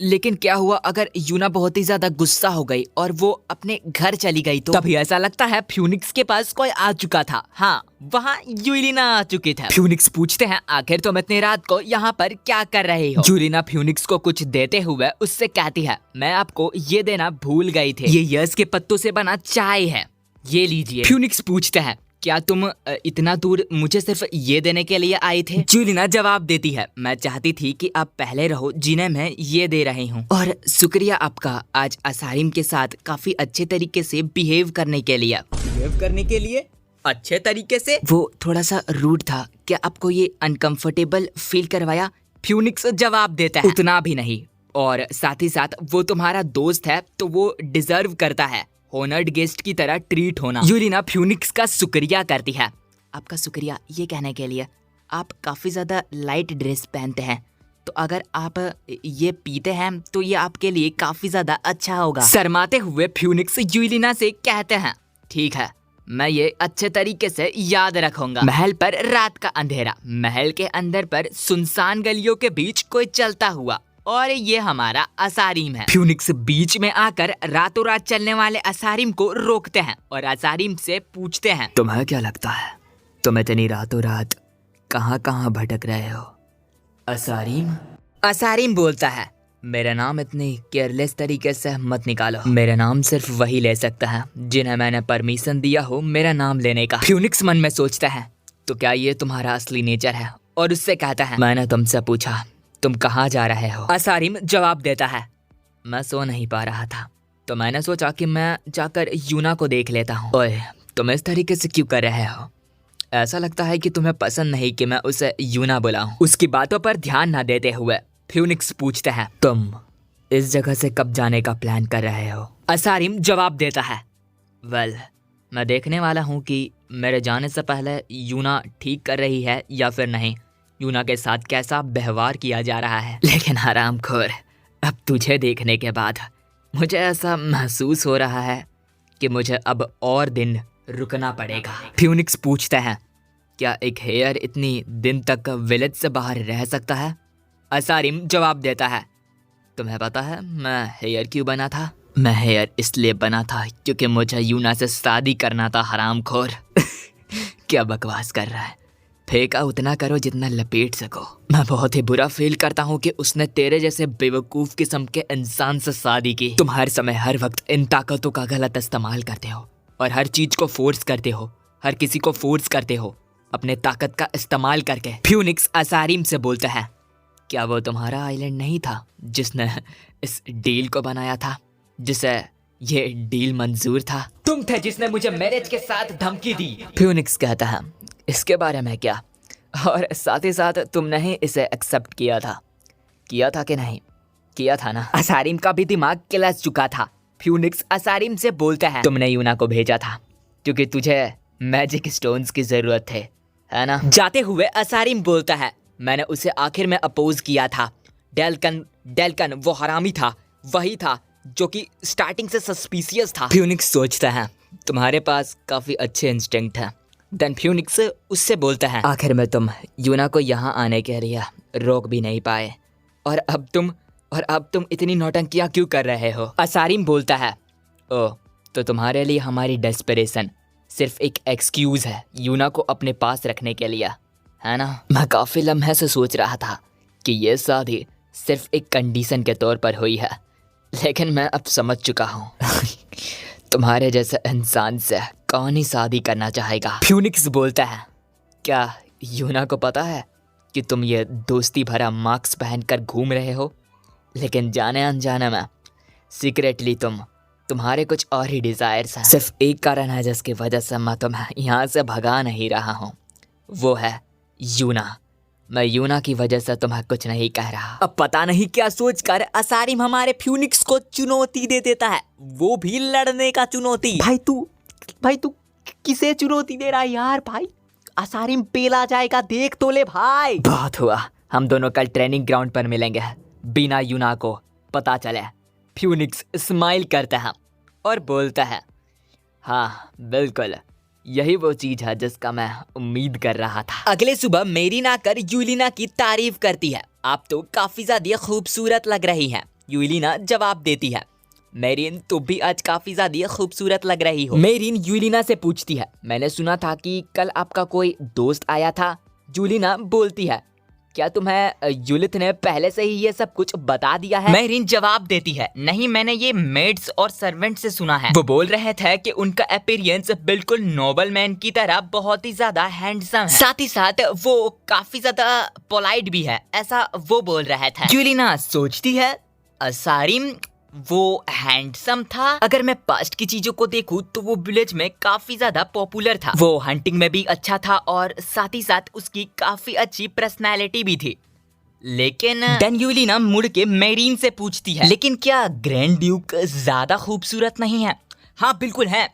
लेकिन क्या हुआ अगर यूना बहुत ही ज्यादा गुस्सा हो गई और वो अपने घर चली गई तो? तभी ऐसा लगता है फ्यूनिक्स के पास कोई आ चुका था। हाँ, वहाँ यूलिना आ चुकी थी। फ्यूनिक्स पूछते हैं, आखिर तुम इतनी रात को यहाँ पर क्या कर रहे हो? यूलिना फ्यूनिक्स को कुछ देते हुए उससे कहती है, मैं आपको ये देना भूल गई थी, ये यस के पत्तों से बना चाय है, ये लीजिए। फ्यूनिक्स पूछते हैं, क्या तुम इतना दूर मुझे सिर्फ ये देने के लिए आए थे? जूलिना जवाब देती है, मैं चाहती थी कि आप पहले रहो जिन्हें मैं ये दे रही हूँ, और शुक्रिया आपका आज असारिम के साथ काफी अच्छे तरीके से बिहेव करने के लिए। अच्छे तरीके से? वो थोड़ा सा रूड था, क्या आपको ये अनकंफर्टेबल फील करवाया? फ्यूनिक्स जवाब देता है, उतना भी नहीं, और साथ ही साथ वो तुम्हारा दोस्त है तो वो डिजर्व करता है होनर्ड गेस्ट की तरह ट्रीट होना। यूलिना फ्यूनिक्स का शुक्रिया करती है। आपका शुक्रिया ये कहने के लिए, आप काफी ज्यादा लाइट ड्रेस पहनते हैं, तो अगर आप ये पीते हैं तो ये आपके लिए काफी ज्यादा अच्छा होगा। शर्माते हुए फ्यूनिक्स यूलिना से कहते हैं, ठीक है, मैं ये अच्छे तरीके से याद रखूंगा। महल पर रात का अंधेरा, महल के अंदर पर सुनसान गलियों के बीच कोई चलता हुआ, और ये हमारा असारिम है। फ्यूनिक्स बीच में आकर रातों रात चलने वाले असारिम को रोकते हैं और असारिम से पूछते हैं, तुम्हें क्या लगता है तुम इतनी रातों रात कहाँ कहाँ भटक रहे हो? असारिम बोलता है, मेरा नाम इतनी केयरलेस तरीके से मत निकालो, मेरा नाम सिर्फ वही ले सकता है जिन्हें मैंने परमिशन दिया हो मेरा नाम लेने का। फ्यूनिक्स मन में सोचता है, तो क्या ये तुम्हारा असली नेचर है? और उससे कहता है, मैंने तुमसे पूछा तुम कहाँ जा रहे हो? असारिम जवाब देता है, मैं सो नहीं पा रहा था तो मैंने सोचा कि मैं जाकर यूना को देख लेता हूँ। ओए, तुम इस तरीके से क्यों कर रहे हो? ऐसा लगता है कि तुम्हें पसंद नहीं कि मैं उसे यूना बुलाऊं। उसकी बातों पर ध्यान न देते हुए फ्यूनिक्स पूछते हैं, तुम इस जगह से कब जाने का प्लान कर रहे हो? असारिम जवाब देता है, वेल, मैं देखने वाला हूँ कि मेरे जाने से पहले यूना ठीक कर रही है या फिर नहीं, यूना के साथ कैसा व्यवहार किया जा रहा है। लेकिन हरामखोर, अब तुझे देखने के बाद मुझे ऐसा महसूस हो रहा है कि मुझे अब और दिन रुकना पड़ेगा। फ्यूनिक्स पूछता है, क्या एक हेयर इतनी दिन तक विलेज से बाहर रह सकता है? असारिम जवाब देता है, तुम्हें पता है मैं हेयर क्यों बना था? मैं हेयर इसलिए बना था क्योंकि मुझे यूना से शादी करना था, हरामखोर। क्या बकवास कर रहा है, फेंका उतना करो जितना लपेट सको। मैं बहुत ही बुरा फील करता हूँ कि उसने तेरे जैसे बेवकूफ किस्म के इंसान से शादी की। तुम हर समय हर वक्त इन ताकतों का गलत इस्तेमाल करते हो और हर चीज को फोर्स करते हो, हर किसी को फोर्स करते हो अपने ताकत का इस्तेमाल करके। फ्यूनिक्स असारिम से बोलता है, क्या वो तुम्हारा आइलैंड नहीं था जिसने इस डील को बनाया था, जिसे ये डील मंजूर था? तुम थे जिसने मुझे मैरिज के साथ धमकी दी। फ्यूनिक्स कहता है, इसके बारे में क्या? और साथ ही साथ तुमने ही इसे एक्सेप्ट किया था कि नहीं? किया था ना। असारिम का भी दिमाग किलस चुका था। फ्यूनिक्स असारिम से बोलता है, तुमने यूना को भेजा था क्योंकि तुझे मैजिक स्टोन्स की जरूरत थे, है ना? जाते हुए असारिम बोलता है, मैंने उसे आखिर में अपोज किया था। डेल्कन वो हरामी था, वही था जो कि स्टार्टिंग से सस्पिशियस था। फ्यूनिक्स सोचता है, तुम्हारे पास काफी अच्छे इंस्टिंक्ट हैं। देन फ्यूनिक्स उससे बोलता है, आखिर में तुम यूना को यहाँ आने के लिए रोक भी नहीं पाए, और अब तुम इतनी नौटंकियाँ क्यों कर रहे हो? असारिम बोलता है, ओह, तो तुम्हारे लिए हमारी डेस्परेशन सिर्फ एक एक्सक्यूज है यूना को अपने पास रखने के लिए, है ना? मैं काफी लम्हे से सोच रहा था कि ये शादी सिर्फ एक कंडीशन के तौर पर हुई है, लेकिन मैं अब समझ चुका हूँ। तुम्हारे जैसे इंसान से कौन ही शादी करना चाहेगा? फ्यूनिक्स बोलता है, क्या यूना को पता है कि तुम ये दोस्ती भरा मास्क पहनकर घूम रहे हो, लेकिन जाने अनजाने में सीक्रेटली तुम्हारे कुछ और ही डिजायर्स हैं। सिर्फ एक कारण है जिसकी वजह से मैं तुम्हें यहाँ से भगा नहीं रहा हूँ, वो है यूना। मैं यूना की वजह से तुम्हें कुछ नहीं कह रहा। अब पता नहीं क्या सोचकर असारिम हमारे फ्यूनिक्स को चुनौती दे देता है, वो भी लड़ने का चुनौती। भाई तू किसे चुनौती दे रहा है यार? भाई असारिम पेला जाएगा, देख तो ले भाई। बहुत हुआ, हम दोनों कल ट्रेनिंग ग्राउंड पर मिलेंगे, बिना यूना को पता चले। फ्यूनिक्स स्माइल करता है और बोलता है, हाँ बिल्कुल, यही वो चीज है जिसका मैं उम्मीद कर रहा था। अगले सुबह मेरीन आकर यूलिना की तारीफ करती है। आप तो काफी ज्यादा खूबसूरत लग रही हैं। यूलिना जवाब देती है, मेरीन तुम भी आज काफी ज्यादा खूबसूरत लग रही हो। मेरीन यूलिना से पूछती है, मैंने सुना था कि कल आपका कोई दोस्त आया था। यूलिना बोलती है, क्या तुम्हें यूलिथ ने पहले से ही ये सब कुछ बता दिया है? मेरीन जवाब देती है, नहीं, मैंने ये मेड्स और सर्वेंट से सुना है। वो बोल रहे थे कि उनका अपीयरेंस बिल्कुल नोबल मैन की तरह बहुत ही ज्यादा हैंडसम है, साथ ही साथ वो काफी ज्यादा पोलाइट भी है, ऐसा वो बोल रहे थे। यूलिना सोचती है, असारिम वो हैंडसम था। अगर मैं पास्ट की चीजों को देखूं तो वो विलेज में काफी ज्यादा पॉपुलर था। वो हंटिंग में भी अच्छा था और साथ ही साथ उसकी काफी अच्छी पर्सनालिटी भी थी। लेकिन देन यूलिना मुड़ के मेरीन से पूछती है, लेकिन क्या ग्रैंड ड्यूक ज्यादा खूबसूरत नहीं है? हाँ बिल्कुल है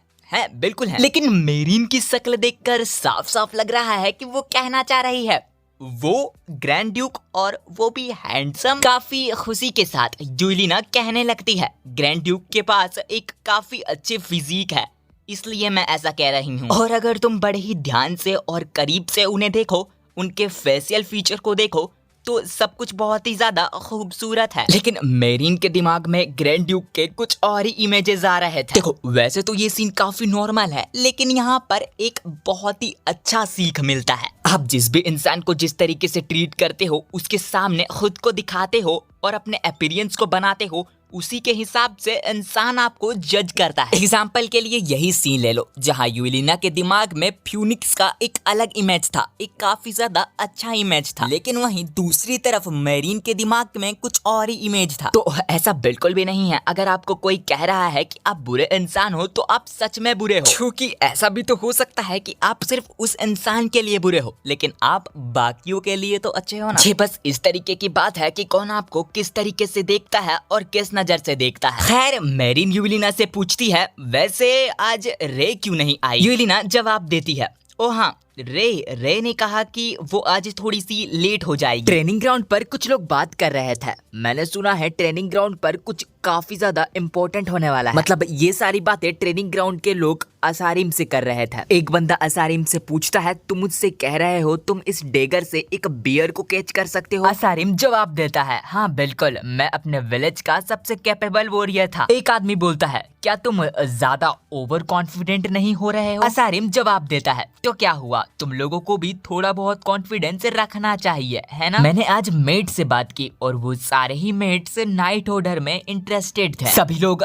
बिल्कुल है। लेकिन मेरीन की शक्ल देखकर साफ साफ लग रहा है कि वो कहना चाह रही है वो ग्रैंड ड्यूक और वो भी हैंडसम। काफी खुशी के साथ यूलिना कहने लगती है, ग्रैंड ड्यूक के पास एक काफी अच्छे फिजिक है, इसलिए मैं ऐसा कह रही हूँ। और अगर तुम बड़े ही ध्यान से और करीब से उन्हें देखो, उनके फेशियल फीचर को देखो, तो सब कुछ बहुत ही ज्यादा खूबसूरत है। लेकिन मेरीन के दिमाग में ग्रैंड ड्यूक के कुछ और ही इमेजेस आ रहे थे। देखो वैसे तो ये सीन काफी नॉर्मल है, लेकिन यहाँ पर एक बहुत ही अच्छा सीख मिलता है। आप जिस भी इंसान को जिस तरीके से ट्रीट करते हो, उसके सामने खुद को दिखाते हो और अपने अपीयरेंस को बनाते हो, उसी के हिसाब से इंसान आपको जज करता है। एग्जाम्पल के लिए यही सीन ले लो जहाँ यूलिना के दिमाग में फ्यूनिक्स का एक अलग इमेज था, एक काफी ज्यादा अच्छा इमेज था, लेकिन वहीं दूसरी तरफ मेरीन के दिमाग में कुछ और ही इमेज था। तो ऐसा बिल्कुल भी नहीं है। अगर आपको कोई कह रहा है कि आप बुरे इंसान हो, तो आप सच में बुरे हो, क्योंकि ऐसा भी तो हो सकता है कि आप सिर्फ उस इंसान के लिए बुरे हो, लेकिन आप बाकियों के लिए तो अच्छे हो ना। ये बस इस तरीके की बात है कि कौन आपको किस तरीके से देखता है और किस नजर से देखता है। खैर मेरीन यूलिना से पूछती है, वैसे आज रे क्यों नहीं आई? यूलिना जवाब देती है, ओ हाँ, रे ने कहा कि वो आज थोड़ी सी लेट हो जाएगी। ट्रेनिंग ग्राउंड पर कुछ लोग बात कर रहे थे। मैंने सुना है ट्रेनिंग ग्राउंड पर कुछ काफी ज्यादा इम्पोर्टेंट होने वाला है। मतलब ये सारी बातें ट्रेनिंग ग्राउंड के लोग असारिम से कर रहे थे। एक बंदा असारिम से पूछता है, तुम मुझसे कह रहे हो तुम इस डेगर से एक बियर को कैच कर सकते हो? असारिम जवाब देता है, हाँ बिल्कुल, मैं अपने विलेज का सबसे कैपेबल वॉरियर था। एक आदमी बोलता है, क्या तुम ज्यादा ओवर कॉन्फिडेंट नहीं हो रहे हो? असारिम जवाब देता है, तो क्या हुआ, तुम लोगों को भी थोड़ा बहुत कॉन्फिडेंस रखना चाहिए, है ना? मैंने आज मेट से बात की और वो सारे ही मेट्स नाइट ऑर्डर में इंटरेस्टेड थे। सभी लोग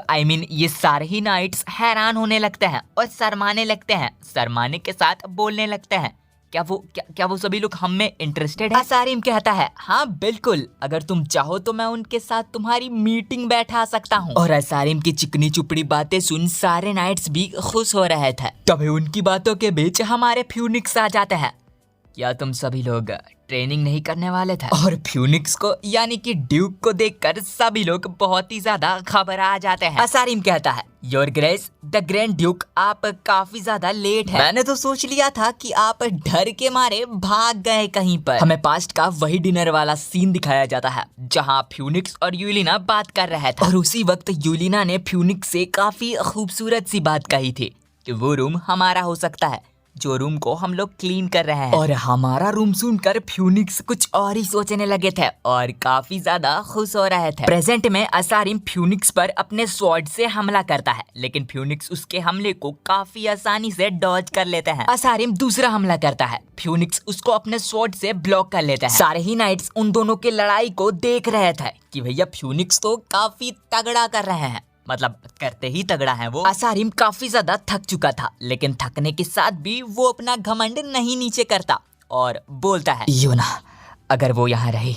ये सारे ही नाइट्स हैरान होने लगते हैं और शर्माने लगते हैं, शर्माने के साथ बोलने लगते हैं, क्या वो सभी लोग हम में इंटरेस्टेड है? असारिम कहता है, हाँ बिल्कुल, अगर तुम चाहो तो मैं उनके साथ तुम्हारी मीटिंग बैठा सकता हूँ। और असारिम की चिकनी चुपड़ी बातें सुन सारे नाइट्स भी खुश हो रहे थे। तभी उनकी बातों के बीच हमारे फ्यूनिक्स आ जाते हैं। क्या तुम सभी लोग ट्रेनिंग नहीं करने वाले थे? और फ्यूनिक्स को यानी कि ड्यूक को देखकर सभी लोग बहुत ही ज्यादा घबरा जाते हैं। असारिम कहता है, your grace the grand Duke, आप काफी ज्यादा लेट हैं। मैंने तो सोच लिया था कि आप डर के मारे भाग गए कहीं पर। हमें पास्ट का वही डिनर वाला सीन दिखाया जाता है जहाँ फ्यूनिक्स और यूलिना बात कर रहे थे और उसी वक्त यूलिना ने फ्यूनिक्स से काफी खूबसूरत सी बात कही थी कि वो रूम हमारा हो सकता है, जो रूम को हम लोग क्लीन कर रहे हैं। और हमारा रूम सुनकर फ्यूनिक्स कुछ और ही सोचने लगे थे और काफी ज्यादा खुश हो रहे थे। प्रेजेंट में असारिम फ्यूनिक्स पर अपने स्वॉर्ड से हमला करता है, लेकिन फ्यूनिक्स उसके हमले को काफी आसानी से डॉज कर लेते हैं। असारिम दूसरा हमला करता है, फ्यूनिक्स उसको अपने स्वॉर्ड से ब्लॉक कर लेते हैं। सारे ही नाइट्स उन दोनों की लड़ाई को देख रहे थे कि भैया फ्यूनिक्स तो काफी तगड़ा कर रहे हैं, मतलब करते ही तगड़ा है वो। असारिम काफी ज्यादा थक चुका था, लेकिन थकने के साथ भी वो अपना घमंड नहीं नीचे करता और बोलता है, यूना, अगर वो यहाँ रही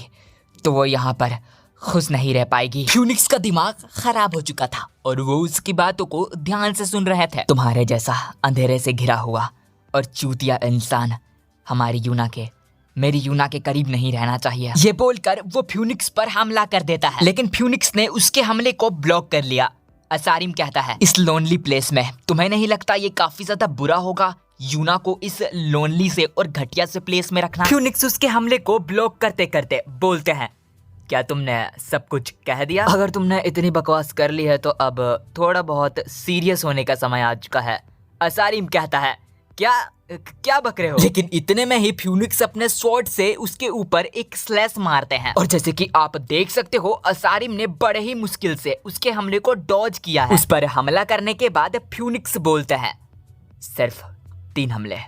तो वो यहाँ पर खुश नहीं रह पाएगी। फ्यूनिक्स का दिमाग खराब हो चुका था और वो उसकी बातों को ध्यान से सुन रहे थे। तुम्हारे जैसा अंधेरे से घिरा हुआ और चूतिया इंसान मेरी यूना के करीब नहीं रहना चाहिए। ये बोलकर वो फ्यूनिक्स पर हमला कर देता है, लेकिन फ्यूनिक्स ने उसके हमले को ब्लॉक कर लिया। असारिम कहता है, इस लोनली प्लेस में तुम्हें नहीं लगता ये काफी ज्यादा बुरा होगा यूना को इस लोनली से और घटिया से प्लेस में रखना? फ्यूनिक्स उसके हमले को ब्लॉक करते करते बोलते हैं, क्या तुमने सब कुछ कह दिया? अगर तुमने इतनी बकवास कर ली है तो अब थोड़ा बहुत सीरियस होने का समय आ चुका है। असारिम कहता है, क्या बक रहे हो? लेकिन इतने में ही फ्यूनिक्स अपने स्वॉर्ड से उसके ऊपर एक स्लैश मारते हैं और जैसे कि आप देख सकते हो असारिम ने बड़े ही मुश्किल से उसके हमले को डॉज किया है। उस पर हमला करने के बाद फ्यूनिक्स बोलते हैं, सिर्फ 3 हमले,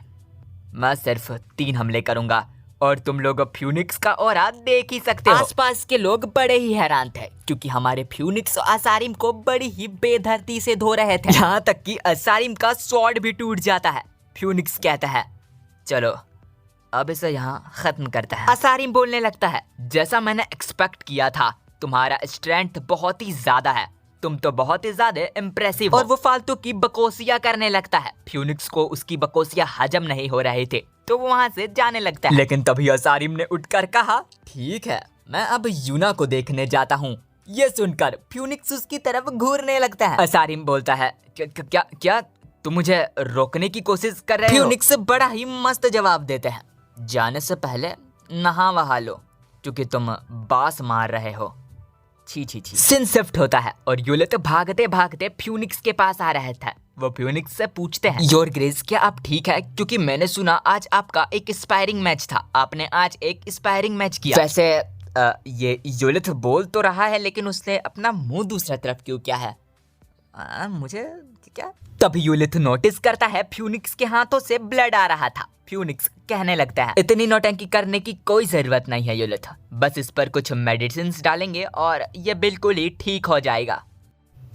मैं सिर्फ 3 हमले करूंगा और तुम लोग फ्यूनिक्स का ऑरा देख ही सकते हो। आसपास के लोग बड़े ही हैरान थे क्योंकि हमारे फ्यूनिक्स असारिम को बड़ी ही बेदर्दी से धो रहे थे, यहाँ तक कि असारिम का स्वॉर्ड भी टूट जाता है। फ्यूनिक्स कहता है, चलो अब इसे यहाँ खत्म करता है। असारिम बोलने लगता है, जैसा मैंने एक्सपेक्ट किया था, तुम्हारा स्ट्रेंथ बहुत ही ज्यादा है, तुम तो बहुत ही ज्यादा इम्प्रेसिव हो। और वो फालतू की बकोसिया करने लगता है। फ्यूनिक्स को उसकी बकोसिया हजम नहीं हो रहे थे तो वो वहाँ से जाने लगता है। लेकिन तभी असारिम ने उठकर कहा, ठीक है, मैं अब यूना को देखने जाता हूँ। ये सुनकर फ्यूनिक्स उसकी तरफ घूरने लगता है। असारिम बोलता है, क्या तुम मुझे रोकने की कोशिश कर रहे हो? फ्यूनिक्स बड़ा ही मस्त जवाब देते हैं, जाने से पहले नहा वहा लो क्योंकि तुम बास मार रहे हो। छी। सीन शिफ्ट होता है और यूलिट भागते भागते फ्यूनिक्स के पास आ रहा था। वो फ्यूनिक्स से पूछते हैं, योर ग्रेस क्या आप ठीक है? क्योंकि मैंने सुना आज आपका एक स्पायरिंग मैच था, आपने आज एक स्पायरिंग मैच किया। वैसे ये यूलिट बोल तो रहा है लेकिन उसने अपना मुंह दूसरा तरफ क्यों किया है? मुझे क्या? तभी यूलिट नोटिस करता है फ्यूनिक्स के हाथों से ब्लड आ रहा था। फ्यूनिक्स कहने लगता है, इतनी नौटंकी करने की कोई जरूरत नहीं है यूलिट, बस इस पर कुछ मेडिसिन डालेंगे और ये बिल्कुल ही ठीक हो जाएगा।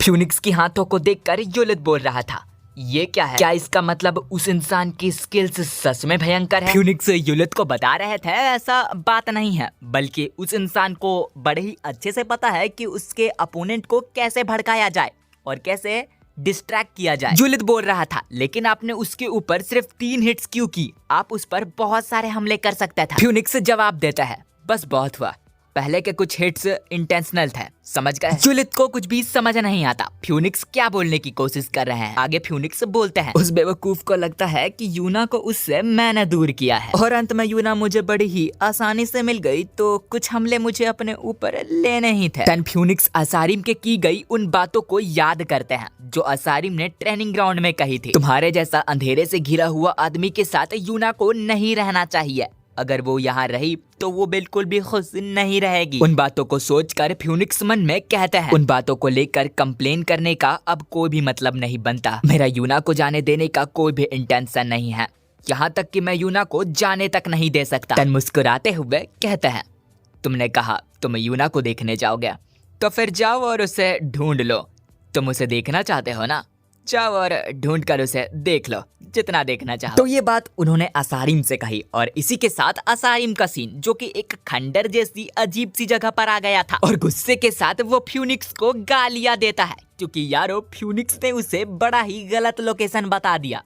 फ्यूनिक्स के हाथों को देखकर यूलिट बोल रहा था, ये क्या है? क्या इसका मतलब उस इंसान की स्किल्स सच में भयंकर है? फ्यूनिक्स यूलिट को बता रहे थे, ऐसा बात नहीं है, बल्कि उस इंसान को बड़े ही अच्छे से पता है कि उसके अपोनेंट को कैसे भड़काया जाए और कैसे डिस्ट्रैक्ट किया जाए। यूलिट बोल रहा था, लेकिन आपने उसके ऊपर सिर्फ 3 हिट्स क्यों की? आप उस पर बहुत सारे हमले कर सकता था। फ्यूनिक्स जवाब देता है, बस बहुत हुआ, पहले के कुछ हिट्स इंटेंशनल थे, समझ गए? यूलिट को कुछ भी समझ नहीं आता फ्यूनिक्स क्या बोलने की कोशिश कर रहे हैं। आगे फ्यूनिक्स बोलते हैं, उस बेवकूफ को लगता है कि यूना को उससे मैंने दूर किया है और अंत में यूना मुझे बड़ी ही आसानी से मिल गई तो कुछ हमले मुझे अपने ऊपर लेने ही थे। तन फ्यूनिक्स असारिम के की गई उन बातों को याद करते हैं जो असारिम ने ट्रेनिंग ग्राउंड में कही थी। तुम्हारे जैसा अंधेरे से घिरा हुआ आदमी के साथ यूना को नहीं रहना चाहिए, अगर वो यहाँ रही तो वो बिल्कुल भी खुश नहीं रहेगी। उन बातों को सोचकर फ्यूनिक्स मन में कहता है, उन बातों को लेकर कंप्लेन करने का अब कोई भी मतलब नहीं बनता। मेरा यूना को जाने देने का कोई भी इंटेंशन नहीं है, यहाँ तक कि मैं यूना को जाने तक नहीं दे सकता। तन मुस्कुराते हुए कहता है, तुमने कहा तुम यूना को देखने जाओगे, तो फिर जाओ और उसे ढूंढ लो। तुम उसे देखना चाहते हो ना, जाओ और ढूंढ कर उसे देख लो जितना देखना चाहो। तो ये बात उन्होंने असारिम से कही और इसी के साथ असारिम का सीन, जो कि एक खंडर जैसी अजीब सी जगह पर आ गया था, और गुस्से के साथ वो फ्यूनिक्स को गालियां देता है क्योंकि यारो फ्यूनिक्स ने उसे बड़ा ही गलत लोकेशन बता दिया